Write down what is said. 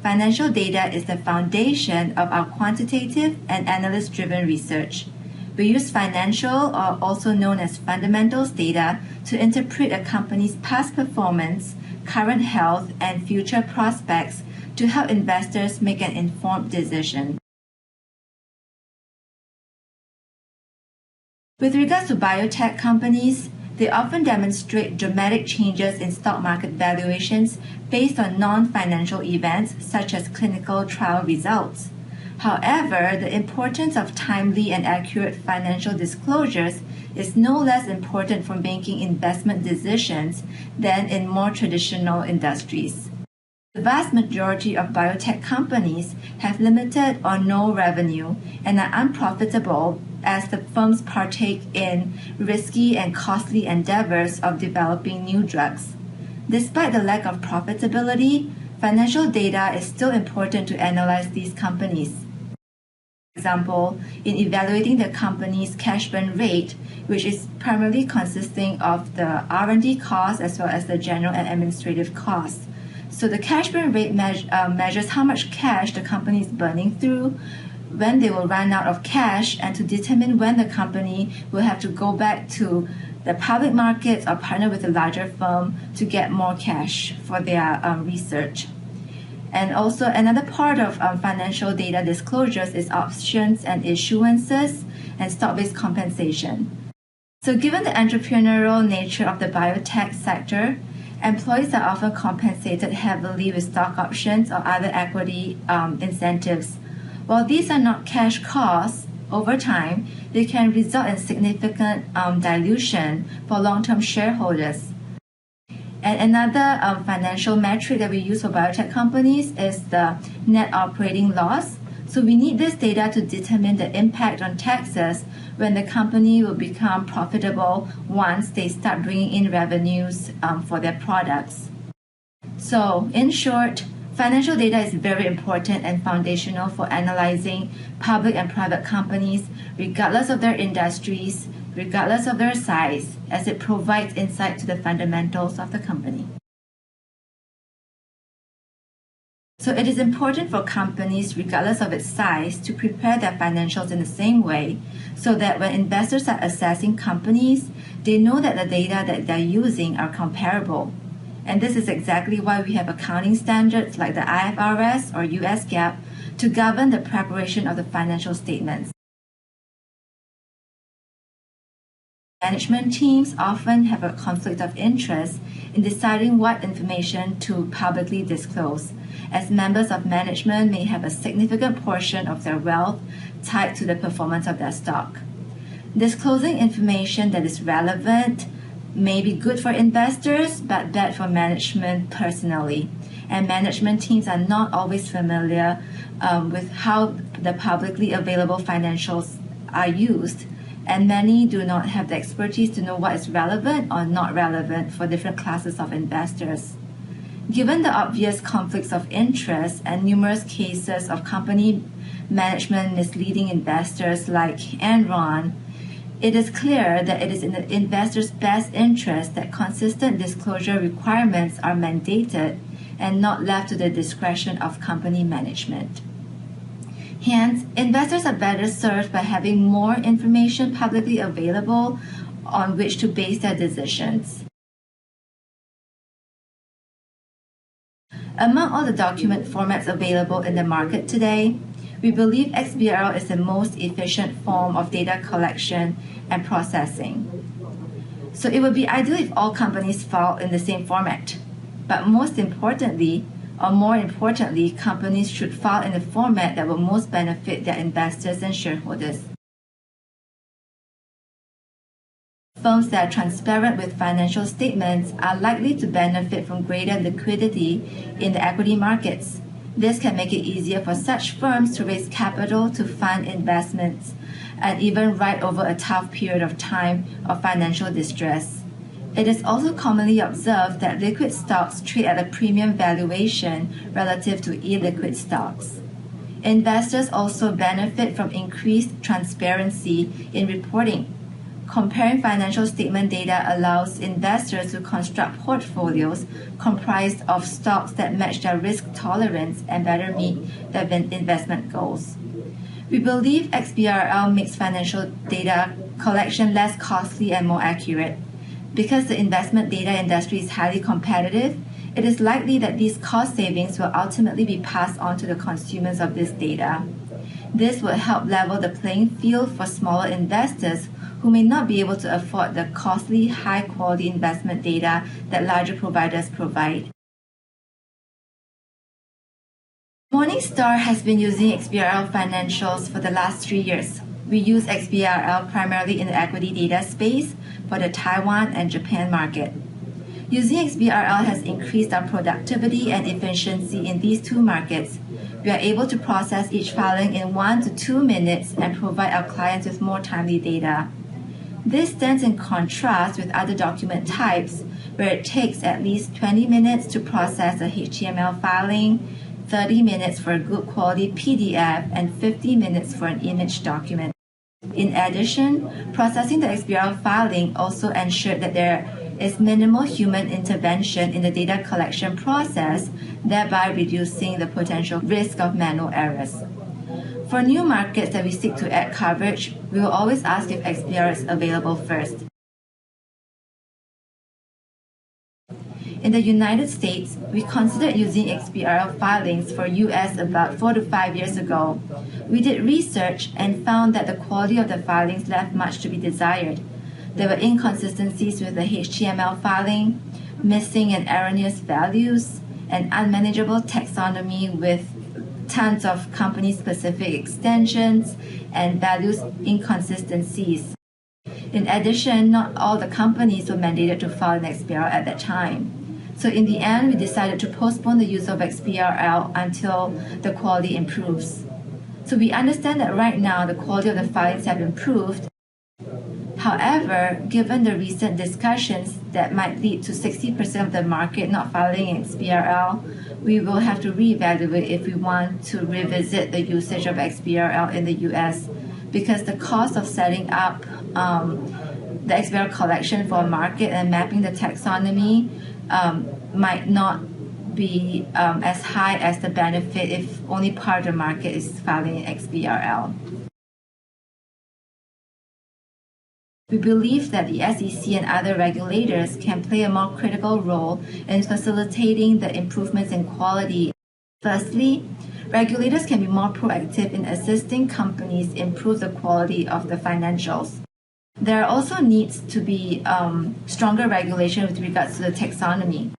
financial data is the foundation of our quantitative and analyst-driven research. We use financial, or also known as fundamentals data, to interpret a company's past performance, current health, and future prospects to help investors make an informed decision. With regards to biotech companies, they often demonstrate dramatic changes in stock market valuations based on non-financial events such as clinical trial results. However, the importance of timely and accurate financial disclosures is no less important for making investment decisions than in more traditional industries. The vast majority of biotech companies have limited or no revenue and are unprofitable as the firms partake in risky and costly endeavors of developing new drugs. Despite the lack of profitability, financial data is still important to analyze these companies. For example, in evaluating the company's cash burn rate, which is primarily consisting of the R&D costs as well as the general and administrative costs. So the cash burn rate measures how much cash the company is burning through, when they will run out of cash, and to determine when the company will have to go back to the public markets or partner with a larger firm to get more cash for their research. And also another part of financial data disclosures is options and issuances and stock-based compensation. So given the entrepreneurial nature of the biotech sector, employees are often compensated heavily with stock options or other equity incentives. While these are not cash costs, over time, they can result in significant dilution for long-term shareholders. And another financial metric that we use for biotech companies is the net operating loss. So we need this data to determine the impact on taxes when the company will become profitable once they start bringing in revenues for their products. So in short, financial data is very important and foundational for analyzing public and private companies, regardless of their industries, regardless of their size, as it provides insight to the fundamentals of the company. So it is important for companies, regardless of its size, to prepare their financials in the same way so that when investors are assessing companies, they know that the data that they're using are comparable. And this is exactly why we have accounting standards like the IFRS or US GAAP to govern the preparation of the financial statements. Management teams often have a conflict of interest in deciding what information to publicly disclose, as members of management may have a significant portion of their wealth tied to the performance of their stock. Disclosing information that is relevant may be good for investors, but bad for management personally. And management teams are not always familiar with how the publicly available financials are used, and many do not have the expertise to know what is relevant or not relevant for different classes of investors. Given the obvious conflicts of interest and numerous cases of company management misleading investors like Enron, it is clear that it is in the investor's best interest that consistent disclosure requirements are mandated and not left to the discretion of company management. Hence, investors are better served by having more information publicly available on which to base their decisions. Among all the document formats available in the market today, we believe XBRL is the most efficient form of data collection and processing. So it would be ideal if all companies file in the same format. But most importantly, or more importantly, companies should file in the format that will most benefit their investors and shareholders. Firms that are transparent with financial statements are likely to benefit from greater liquidity in the equity markets. This can make it easier for such firms to raise capital to fund investments and even ride over a tough period of time of financial distress. It is also commonly observed that liquid stocks trade at a premium valuation relative to illiquid stocks. Investors also benefit from increased transparency in reporting. Comparing financial statement data allows investors to construct portfolios comprised of stocks that match their risk tolerance and better meet their investment goals. We believe XBRL makes financial data collection less costly and more accurate. Because the investment data industry is highly competitive, it is likely that these cost savings will ultimately be passed on to the consumers of this data. This will help level the playing field for smaller investors who may not be able to afford the costly, high-quality investment data that larger providers provide. Morningstar has been using XBRL financials for the last 3 years. We use XBRL primarily in the equity data space for the Taiwan and Japan market. Using XBRL has increased our productivity and efficiency in these two markets. We are able to process each filing in 1 to 2 minutes and provide our clients with more timely data. This stands in contrast with other document types, where it takes at least 20 minutes to process a HTML filing, 30 minutes for a good quality PDF, and 50 minutes for an image document. In addition, processing the XBRL filing also ensured that there is minimal human intervention in the data collection process, thereby reducing the potential risk of manual errors. For new markets that we seek to add coverage, we will always ask if XBRL is available first. In the United States, we considered using XBRL filings for US about 4 to 5 years ago. We did research and found that the quality of the filings left much to be desired. There were inconsistencies with the HTML filing, missing and erroneous values, and unmanageable taxonomy with tons of company-specific extensions and values inconsistencies. In addition, not all the companies were mandated to file an XBRL at that time. So in the end, we decided to postpone the use of XBRL until the quality improves. So we understand that right now the quality of the filings have improved. However, given the recent discussions that might lead to 60% of the market not filing XBRL, we will have to reevaluate if we want to revisit the usage of XBRL in the US, because the cost of setting up the XBRL collection for a market and mapping the taxonomy might not be as high as the benefit if only part of the market is filing XBRL. We believe that the SEC and other regulators can play a more critical role in facilitating the improvements in quality. Firstly, regulators can be more proactive in assisting companies improve the quality of the financials. There also needs to be stronger regulation with regards to the taxonomy.